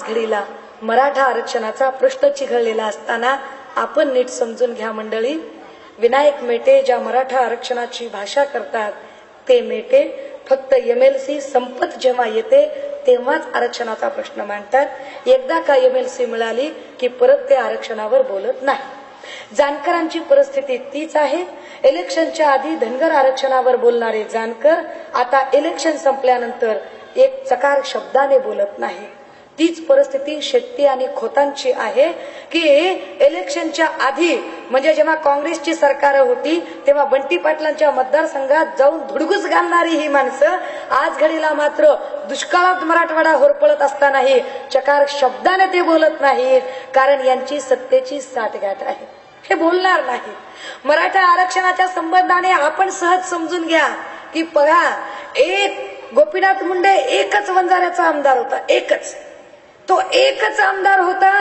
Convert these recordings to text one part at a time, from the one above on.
घडीला मराठा आरक्षणाचा प्रश्न चिघळलेला असताना आपण नीट समजून घ्या मंडळी, विनायक मेटे ज्या मराठा आरक्षणाची भाषा करतात ते मेटे फक्त MLC संपत जेव्हा येते तेव्हाच आरक्षणाचा प्रश्न मांडतात। एकदा का MLC मिळाली की परत ते आरक्षणावर बोलत नाही। जानकरांची परिस्थिती तीच आहे। इलेक्शनच्या आधी धनगर आरक्षणावर बोलणारे जानकर आता इलेक्शन संपल्यानंतर एक चकार शब्दाने बोलत नाही। तीच परिस्थिती शेट्टी आणि खोतांची आहे की इलेक्शनच्या आधी म्हणजे जेव्हा काँग्रेसची सरकार होती तेव्हा बंटी पाटलांच्या मतदारसंघात जाऊन धुडगूस घालणारी ही माणसं आज घडीला मात्र दुष्काळात मराठवाडा होरपळत असतानाही चकार शब्दाने ते बोलत नाहीत, कारण यांची सत्तेची साठगाठ आहे, हे बोलणार नाही। मराठा आरक्षणाच्या संबंधाने आपण सहज समजून घ्या की बघा, एक गोपीनाथ मुंडे एकच वंजाऱ्याचा आमदार होता, एकच, तो एकच आमदार होता,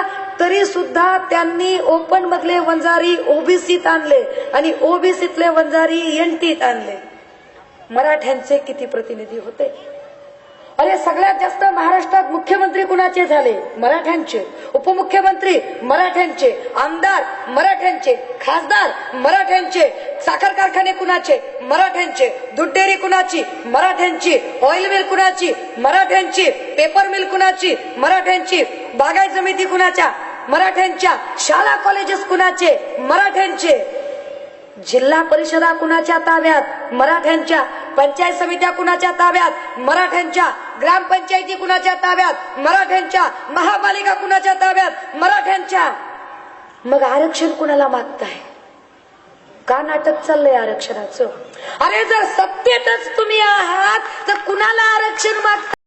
तरी सुद्धा त्यांनी ओपन मधले वंजारी ओबीसीत आणले आणि ओबीसीतले वंजारी NTत आणले। मराठ्यांचे किती प्रतिनिधी होते? अरे सगळ्यात जास्त महाराष्ट्रात मुख्यमंत्री कुणाचे झाले? मराठ्यांचे। उपमुख्यमंत्री मराठ्यांचे, आमदार मराठ्यांचे, खासदार मराठ्यांचे, साखर कारखाने कुणाचे? मराठ्यांचे। दूध डेअरी कुणाची? मराठ्यांची। ऑइल मिल कुणाची? मराठ्यांची। पेपर मिल कुणाची? मराठ्यांची। बागायत समिती कुणाच्या? मराठ्यांच्या। शाळा कॉलेजेस कुणाचे? मराठ्यांचे। जिल्हा परिषदा कुणाच्या ताब्यात? मराठ्यांच्या। पंचायत समित्या कुणाच्या ताब्यात? मराठ्यांच्या। ग्रामपंचायती कुणाच्या ताब्यात? मराठ्यांच्या। महापालिका कुणाच्या ताब्यात? मराठ्यांच्या। मग आरक्षण कुणाला मागताय? का नाटक चाललंय आरक्षणाचं? अरे जर सत्तेतच तुम्ही आहात तर कुणाला आरक्षण मागताय?